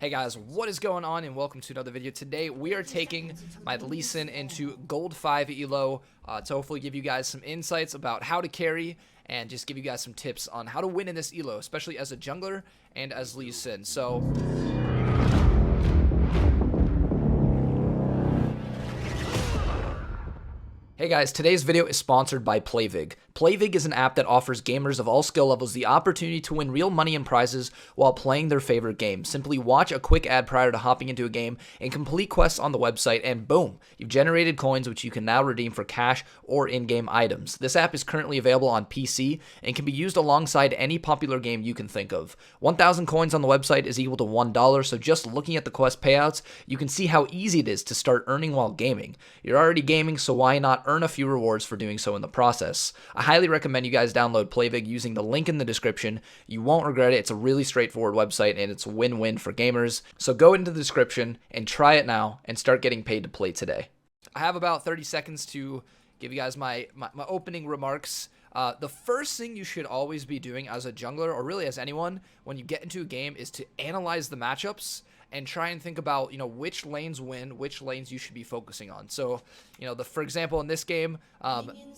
Hey guys, what is going on and welcome to another video. Today we are taking my Lee Sin into Gold 5 Elo to hopefully give you guys some insights about how to carry and just give you guys some tips on how to win in this Elo, especially as a jungler and as Lee Sin. So hey guys, today's video is sponsored by PLAYVIG. PLAYVIG is an app that offers gamers of all skill levels the opportunity to win real money and prizes while playing their favorite game. Simply watch a quick ad prior to hopping into a game and complete quests on the website, and boom, you've generated coins which you can now redeem for cash or in-game items. This app is currently available on PC and can be used alongside any popular game you can think of. 1,000 coins on the website is equal to $1, so just looking at the quest payouts, you can see how easy it is to start earning while gaming. You're already gaming, so why not earn a few rewards for doing so in the process? I highly recommend you guys download PLAYVIG using the link in the description. You won't regret it. It's a really straightforward website and it's a win-win for gamers. So go into the description and try it now and start getting paid to play today. I have about 30 seconds to give you guys my opening remarks. The first thing you should always be doing as a jungler, or really as anyone, when you get into a game is to analyze the matchups and try and think about, which lanes win, which lanes you should be focusing on. So, for example, in this game,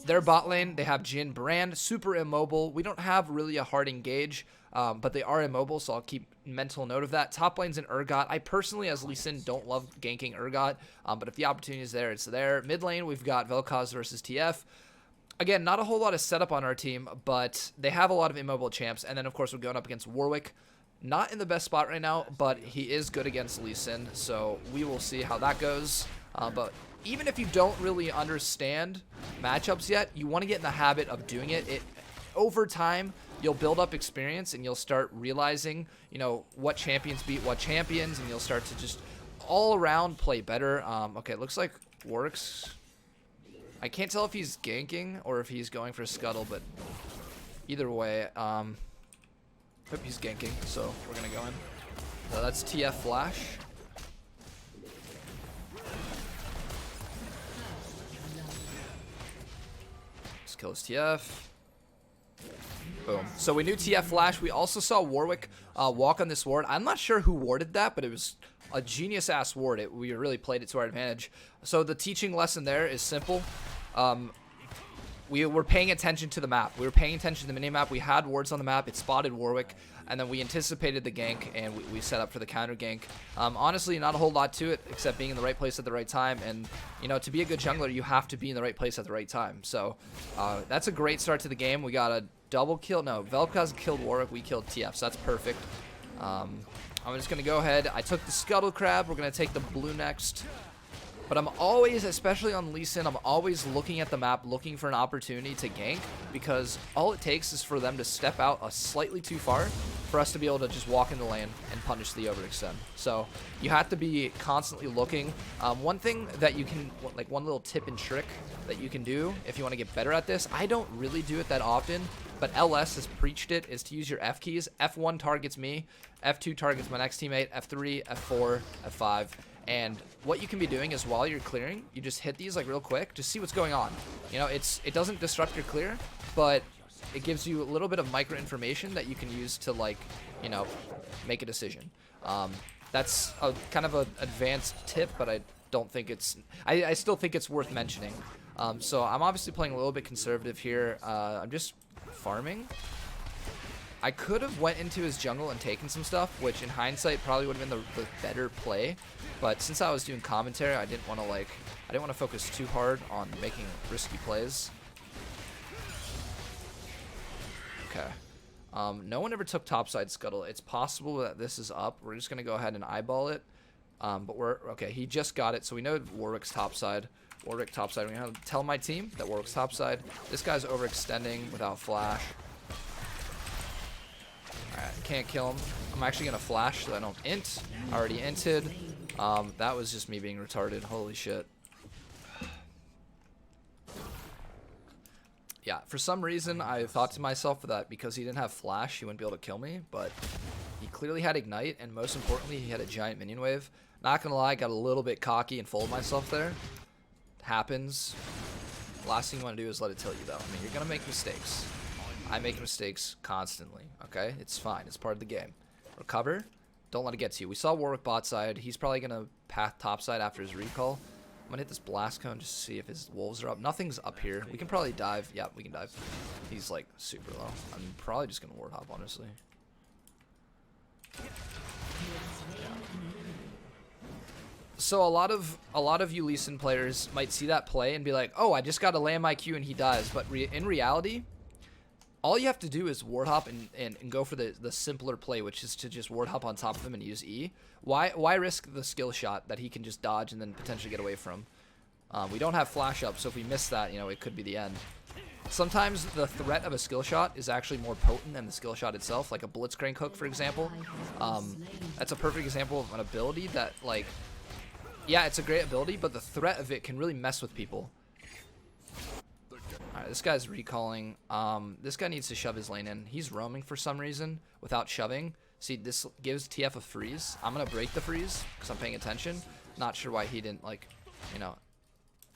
their bot lane, they have Jhin Brand, super immobile. We don't have really a hard engage, but they are immobile, so I'll keep mental note of that. Top lane's in Urgot. I personally, as Lee Sin, don't love ganking Urgot, but if the opportunity is there, it's there. Mid lane, we've got Vel'Koz versus TF. Again, not a whole lot of setup on our team, but they have a lot of immobile champs. And then, of course, we're going up against Warwick. Not in the best spot right now, but he is good against Lee Sin, so we will see how that goes. But even if you don't really understand matchups yet, you want to get in the habit of doing it. Over time, you'll build up experience, and you'll start realizing, what champions beat what champions, and you'll start to just all around play better. Okay, it looks like Warwick's... I can't tell if he's ganking or if he's going for scuttle, but either way, hope he's ganking, so we're gonna go in. So that's TF Flash. Just kill his TF. Boom. So we knew TF Flash. We also saw Warwick walk on this ward. I'm not sure who warded that, but it was a genius-ass ward. We really played it to our advantage. So the teaching lesson there is simple. We were paying attention to the map. We were paying attention to the minimap. We had wards on the map. It spotted Warwick, and then we anticipated the gank, and we set up for the counter gank. Honestly, not a whole lot to it, except being in the right place at the right time. And, to be a good jungler, you have to be in the right place at the right time. So that's a great start to the game. We got a double kill. No, Vel'Koz killed Warwick. We killed TF, so that's perfect. I'm just going to go ahead. I took the Scuttle Crab. We're going to take the blue next. But I'm always, especially on Lee Sin, I'm always looking at the map, looking for an opportunity to gank, because all it takes is for them to step out slightly too far for us to be able to just walk in the lane and punish the overextend. So you have to be constantly looking. One thing that you can, like one little tip and trick that you can do if you want to get better at this, I don't really do it that often, but LS has preached it, is to use your F keys. F1 targets me, F2 targets my next teammate, F3, F4, F5. And what you can be doing is while you're clearing, you just hit these like real quick, just see what's going on. It doesn't disrupt your clear, but it gives you a little bit of micro information that you can use to make a decision. That's a kind of an advanced tip, but I don't think it's, I still think it's worth mentioning. So I'm obviously playing a little bit conservative here. I'm just farming. I could have went into his jungle and taken some stuff, which in hindsight probably would have been the better play. But since I was doing commentary, I didn't want to focus too hard on making risky plays. Okay. No one ever took topside scuttle. It's possible that this is up. We're just gonna go ahead and eyeball it. But okay. He just got it, so we know Warwick's topside. Warwick topside. We have to tell my team that Warwick's topside. This guy's overextending without flash. Alright, can't kill him. I'm actually going to flash so I don't int. Already inted. That was just me being retarded. Holy shit. Yeah, for some reason I thought to myself that because he didn't have flash, he wouldn't be able to kill me, but he clearly had ignite, and most importantly, he had a giant minion wave. Not going to lie, I got a little bit cocky and fooled myself there. It happens. Last thing you want to do is let it till you, though. I mean, you're going to make mistakes. I make mistakes constantly, okay? It's fine. It's part of the game. Recover. Don't let it get to you. We saw Warwick bot side. He's probably going to path top side after his recall. I'm going to hit this blast cone just to see if his wolves are up. Nothing's up here. We can probably dive. Yeah, we can dive. He's like super low. I'm probably just going to ward hop, honestly. Yeah. So a lot of you Lee Sin players might see that play and be like, oh, I just got to land my Q and he dies. But in reality, all you have to do is ward hop and go for the simpler play, which is to just ward hop on top of him and use E. Why risk the skill shot that he can just dodge and then potentially get away from? We don't have flash up, so if we miss that, you know, it could be the end. Sometimes the threat of a skill shot is actually more potent than the skill shot itself, like a blitzcrank hook, for example. That's a perfect example of an ability that, like, yeah, it's a great ability, but the threat of it can really mess with people. Alright, this guy's recalling. This guy needs to shove his lane in. He's roaming for some reason without shoving. See, this gives TF a freeze. I'm going to break the freeze because I'm paying attention. Not sure why he didn't, like, you know,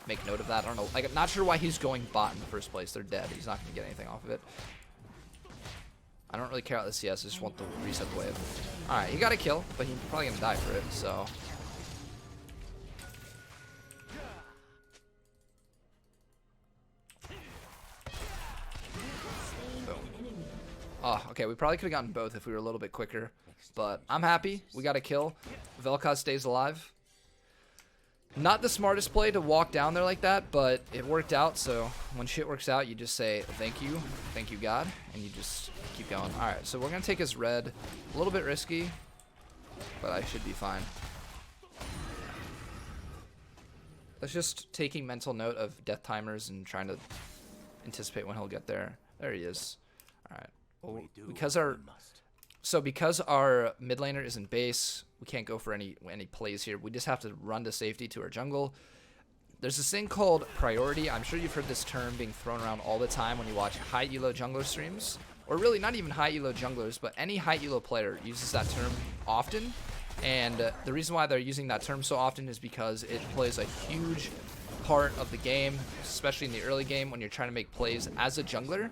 make note of that. I don't know. Like, I'm not sure why he's going bot in the first place. They're dead. He's not going to get anything off of it. I don't really care about the CS. I just want the reset wave. Alright, he got a kill, but he's probably going to die for it, so... Oh, okay, we probably could have gotten both if we were a little bit quicker, but I'm happy. We got a kill. Vel'Koz stays alive. Not the smartest play to walk down there like that, but it worked out, so when shit works out, you just say, thank you, God, and you just keep going. Alright, so we're going to take his red. A little bit risky, but I should be fine. That's just taking mental note of death timers and trying to anticipate when he'll get there. There he is. Alright. Well, because our mid laner is in base, we can't go for any plays here. We just have to run to safety to our jungle. There's this thing called priority. I'm sure you've heard this term being thrown around all the time when you watch high elo jungler streams, or really not even high elo junglers, but any high elo player uses that term often. And the reason why they're using that term so often is because it plays a huge part of the game, especially in the early game when you're trying to make plays as a jungler.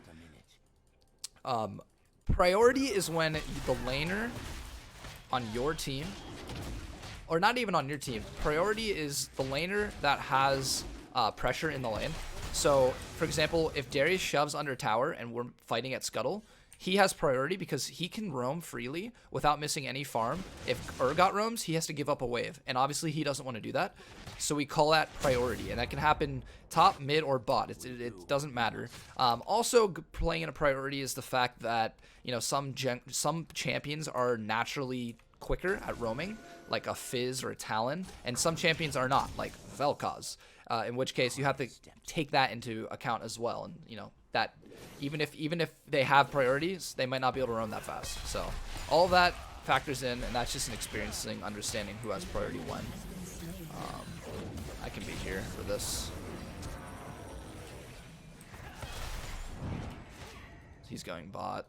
Priority is when the laner on your team, or not even on your team, priority is the laner that has pressure in the lane. So, for example, if Darius shoves under tower and we're fighting at Scuttle, he has priority because he can roam freely without missing any farm. If Urgot roams, he has to give up a wave, and obviously he doesn't want to do that. So we call that priority, and that can happen top, mid, or bot. It doesn't matter. Also, playing in a priority is the fact that, you know, some champions are naturally quicker at roaming, like a Fizz or a Talon, and some champions are not, like Vel'Koz. In which case, you have to take that into account as well, and you know that even if they have priorities, they might not be able to roam that fast. So all of that factors in, and that's just an experience thing, understanding who has priority when. I can be here for this. He's going bot.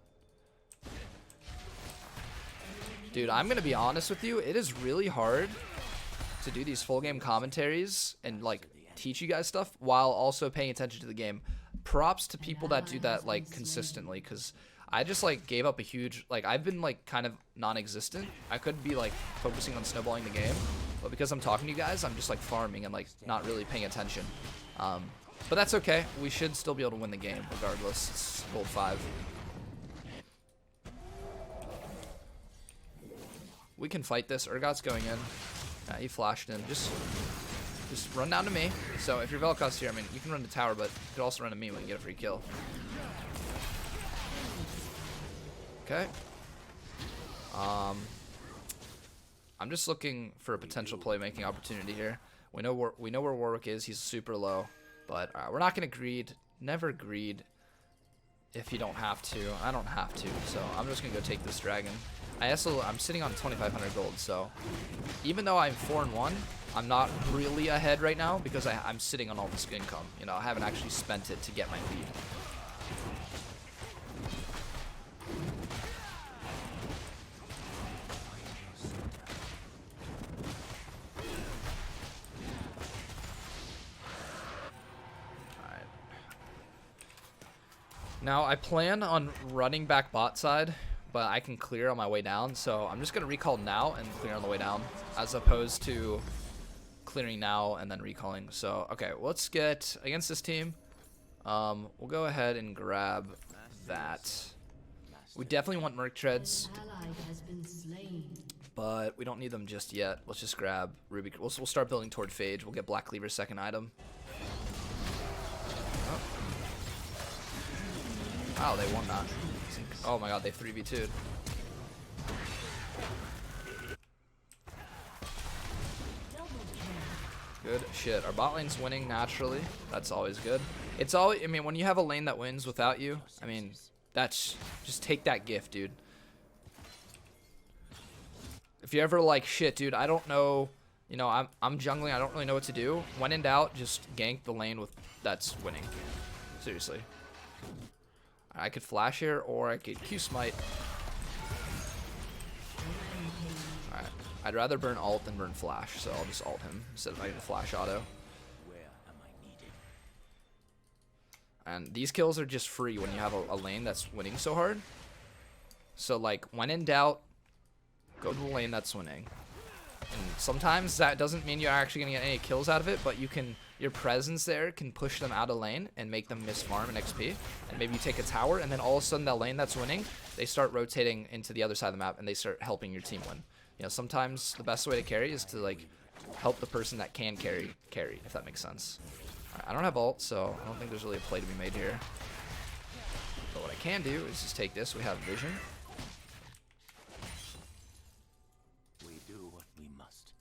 Dude, I'm gonna be honest with you. It is really hard to do these full game commentaries and like teach you guys stuff while also paying attention to the game. Props to people that do that like consistently, because I just like gave up a huge, like I've been like kind of non-existent. I could be like focusing on snowballing the game, but because I'm talking to you guys, I'm just like farming and like not really paying attention. But that's okay. We should still be able to win the game regardless. It's gold 5. We can fight this. Urgot's going in. He flashed in. Just run down to me. So if you're Vel'Koz here, I mean, you can run to tower, but you could also run to me when you get a free kill. Okay. I'm just looking for a potential playmaking opportunity here. We know where Warwick is. He's super low, but we're not gonna greed. Never greed if you don't have to. I don't have to, so I'm just gonna go take this dragon. I'm sitting on 2,500 gold, so even though I'm 4-1, I'm not really ahead right now because I'm sitting on all this income. You know, I haven't actually spent it to get my lead. Alright. Now, I plan on running back bot side, but I can clear on my way down. So I'm just going to recall now and clear on the way down, as opposed to clearing now and then recalling. So, okay, let's get against this team. We'll go ahead and grab that. We definitely want Merc Treads, but we don't need them just yet. Let's just grab Ruby. We'll start building toward Phage. We'll get Black Cleaver's second item. Oh. Wow, they won that. Oh my god, they 3v2'd. Good shit. Our bot lane's winning naturally. That's always good. It's always, I mean, when you have a lane that wins without you, I mean, that's, just take that gift, dude. If you're ever like, shit, dude, I don't know, you know, I'm jungling, I don't really know what to do. When in doubt, just gank the lane with that's winning. Seriously. I could flash here, or I could Q smite. Alright. I'd rather burn ult than burn flash, so I'll just ult him instead of making flash auto. And these kills are just free when you have a lane that's winning so hard. So like, when in doubt, go to the lane that's winning. And sometimes that doesn't mean you're actually gonna get any kills out of it, but you can, your presence there can push them out of lane and make them miss farm and XP. And maybe you take a tower, and then all of a sudden that lane that's winning, they start rotating into the other side of the map and they start helping your team win. You know, sometimes the best way to carry is to like help the person that can carry, if that makes sense. Right, I don't have ult, so I don't think there's really a play to be made here. But what I can do is just take this. We have vision. We do what we must.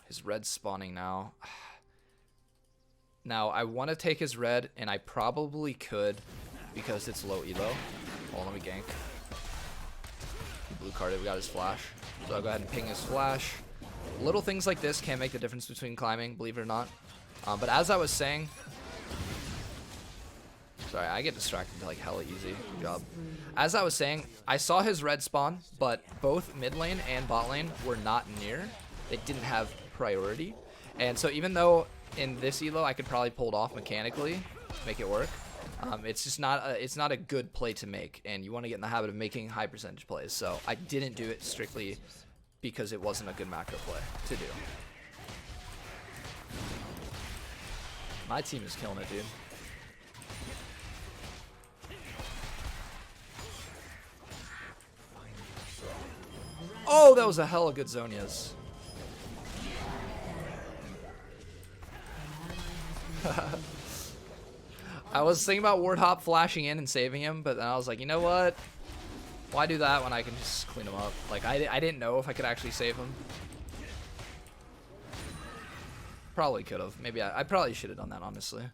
His red's spawning now. Now I want to take his red, and I probably could because it's low elo. Hold on, let me gank. He blue carded. We got his flash, so I'll go ahead and ping his flash. Little things like this can make the difference between climbing, believe it or not. But as I was saying, sorry, I get distracted like hella easy. Good job. As I was saying, I saw his red spawn, but both mid lane and bot lane were not near. They didn't have priority. And so even though in this elo I could probably pull it off mechanically, make it work, it's just not it's not a good play to make. And you want to get in the habit of making high percentage plays. So I didn't do it strictly because it wasn't a good macro play to do. My team is killing it, dude. Oh, that was a hella good Zonias. I was thinking about Ward Hop flashing in and saving him, but then I was like, you know what? Why do that when I can just clean him up? Like, I didn't know if I could actually save him. Probably could have. Maybe I probably should have done that, honestly.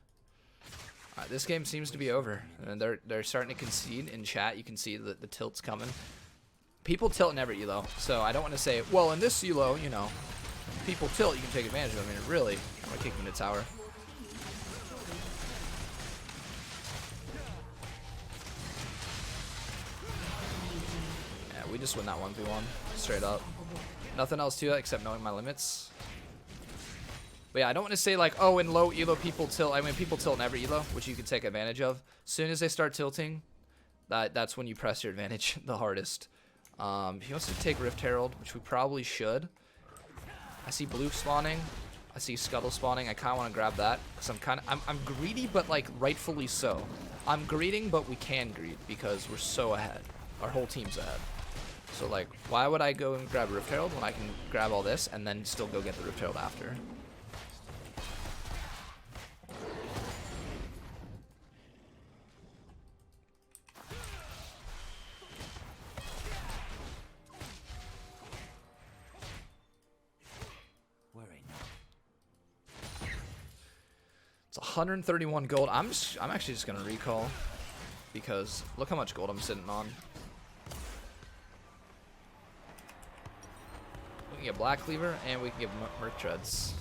Alright, this game seems to be over. And they're starting to concede in chat. You can see the tilt's coming. People tilt in every elo, so I don't want to say, well, in this elo, you know, people tilt, you can take advantage of it. I mean, really, I'm going to kick him to tower. Yeah, we just win that 1v1, straight up. Nothing else to it except knowing my limits. But yeah, I don't want to say like, oh, in low elo people tilt. I mean, people tilt in every elo, which you can take advantage of. As soon as they start tilting, that's when you press your advantage the hardest. He wants to take Rift Herald, which we probably should. I see blue spawning. I see Scuttle spawning. I kind of want to grab that because I'm greedy, but like rightfully so. I'm greeding, but we can greed because we're so ahead. Our whole team's ahead. So like, why would I go and grab Rift Herald when I can grab all this and then still go get the Rift Herald after? It's 131 gold. I'm actually just gonna recall because look how much gold I'm sitting on. We can get Black Cleaver and we can get Merc Treads.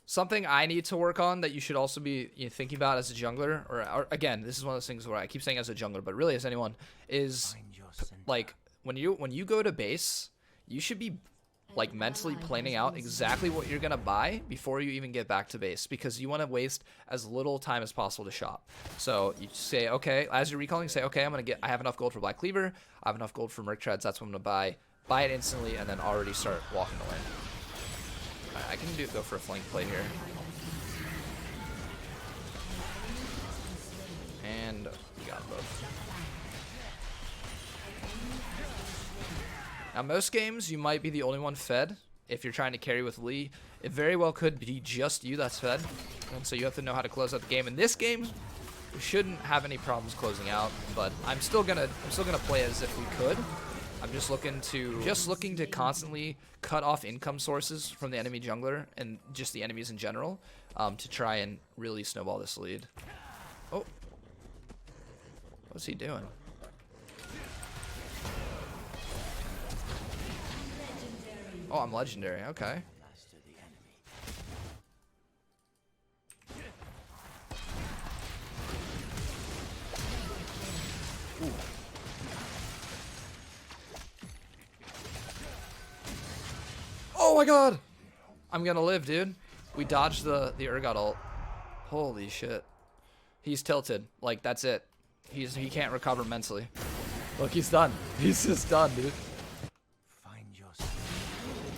Something I need to work on that you should also be thinking about as a jungler, or again, this is one of those things where I keep saying as a jungler, but really as anyone, is like when you go to base, you should be like mentally planning out exactly what you're gonna buy before you even get back to base, because you want to waste as little time as possible to shop. So you say, okay, as you're recalling, say, okay, I have enough gold for Black Cleaver, I have enough gold for Merc Treads, that's what I'm gonna buy it instantly, and then already start walking away. Right, I can go for a flank play here. And we got them both. Now, most games, you might be the only one fed. If you're trying to carry with Lee, it very well could be just you that's fed. And so you have to know how to close out the game. In this game, we shouldn't have any problems closing out, but I'm still gonna play as if we could. I'm just looking to constantly cut off income sources from the enemy jungler and just the enemies in general, to try and really snowball this lead. Oh, what's he doing? Oh, I'm legendary. Okay. Ooh. Oh my god! I'm gonna live, dude. We dodged the Urgot ult. Holy shit. He's tilted. Like, that's it. He can't recover mentally. Look, he's done. He's just done, dude.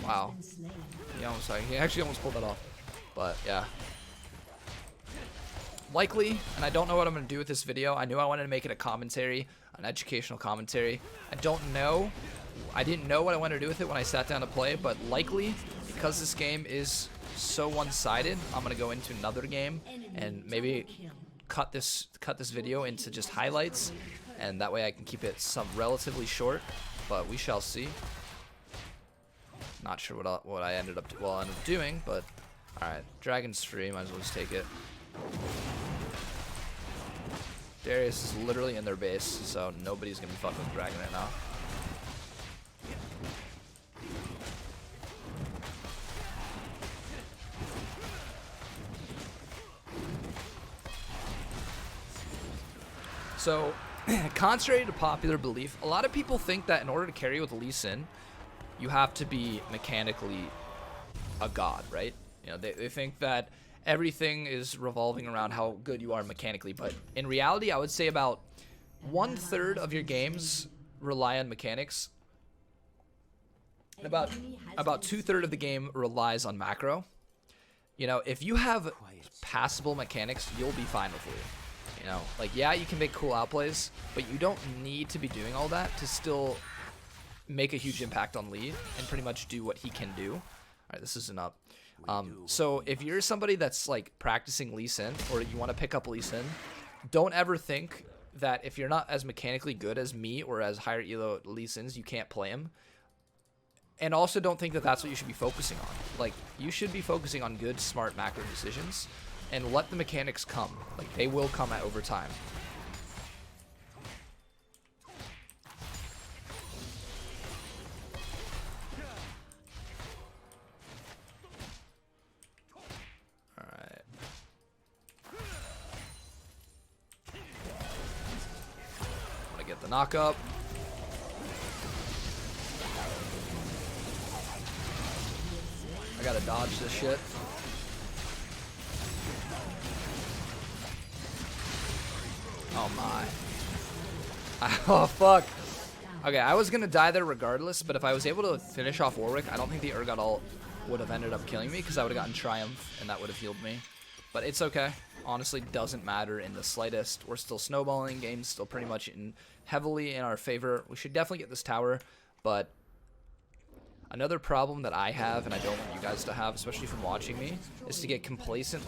Wow. He actually almost pulled that off. But yeah. Likely, and I don't know what I'm going to do with this video. I knew I wanted to make it a commentary, an educational commentary. I didn't know what I wanted to do with it when I sat down to play, but likely, because this game is so one-sided, I'm going to go into another game and maybe cut this video into just highlights, and that way I can keep it relatively short, but we shall see. Not sure what I ended up doing, but alright, Dragon's free, might as well just take it. Darius is literally in their base, so nobody's gonna be fucking with Dragon right now. So, contrary to popular belief, a lot of people think that in order to carry with Lee Sin, you have to be mechanically a god, right? You know, they think that everything is revolving around how good you are mechanically, but in reality, I would say about 1/3 of your games rely on mechanics. And about 2/3 of the game relies on macro. You know, if you have passable mechanics, you'll be fine with Lee. You know, like, yeah, you can make cool outplays, but you don't need to be doing all that to still make a huge impact on Lee and pretty much do what he can do. All right, this isn't up. So if you're somebody that's like practicing Lee Sin, or you want to pick up Lee Sin, don't ever think that if you're not as mechanically good as me or as higher elo Lee Sins, you can't play him. And also don't think that that's what you should be focusing on. Like, you should be focusing on good, smart macro decisions and let the mechanics come. Like, they will come over time. Get the knock up. I gotta dodge this shit. Oh my. Oh fuck. Okay, I was gonna die there regardless, but if I was able to finish off Warwick, I don't think the Urgot ult would have ended up killing me, because I would have gotten Triumph and that would have healed me. But it's okay. Honestly, doesn't matter in the slightest. We're still snowballing. Game's still pretty much heavily in our favor. We should definitely get this tower, but another problem that I have, and I don't want you guys to have, especially from watching me, is to get complacent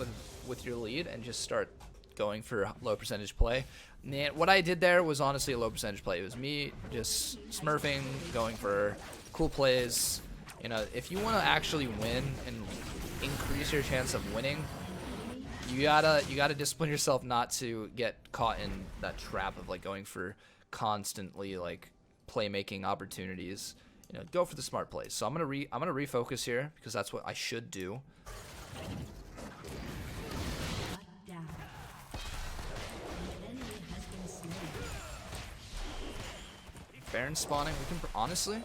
with your lead and just start going for low percentage play. And what I did there was honestly a low percentage play. It was me just smurfing, going for cool plays. You know, if you want to actually win and increase your chance of winning, you gotta discipline yourself not to get caught in that trap of like going for constantly like playmaking opportunities. You know, go for the smart plays. So I'm gonna refocus here because that's what I should do. Baron spawning. We can honestly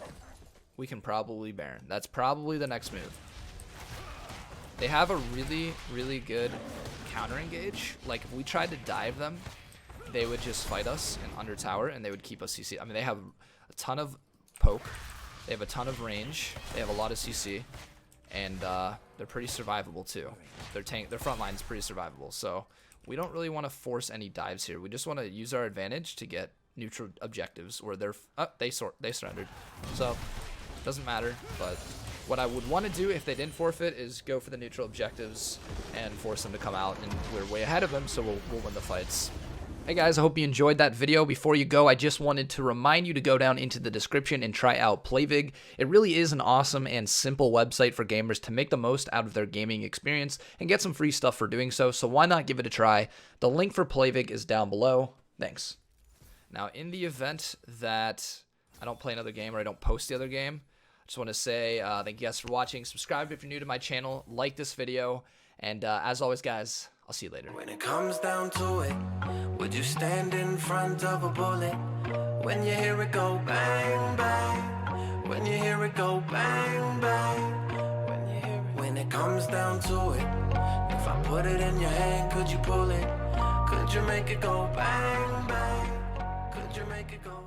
we can probably Baron. That's probably the next move. They have a really, really good counter engage. Like, if we tried to dive them, they would just fight us in under tower, and they would keep us CC. I mean, they have a ton of poke. They have a ton of range. They have a lot of CC. And they're pretty survivable, too. Their front line is pretty survivable. So we don't really want to force any dives here. We just want to use our advantage to get neutral objectives where they surrendered. So it doesn't matter, but what I would want to do if they didn't forfeit is go for the neutral objectives and force them to come out, and we're way ahead of them, so we'll win the fights. Hey guys, I hope you enjoyed that video. Before you go, I just wanted to remind you to go down into the description and try out PLAYVIG. It really is an awesome and simple website for gamers to make the most out of their gaming experience and get some free stuff for doing so, so why not give it a try? The link for PLAYVIG is down below. Thanks. Now, in the event that I don't play another game or I don't post the other game, I just want to say thank you guys for watching. Subscribe if you're new to my channel. Like this video. And as always, guys, I'll see you later. When it comes down to it, would you stand in front of a bullet? When you hear it go bang, bang. When you hear it go bang, bang. When it comes down to it, if I put it in your hand, could you pull it? Could you make it go bang, bang? Could you make it go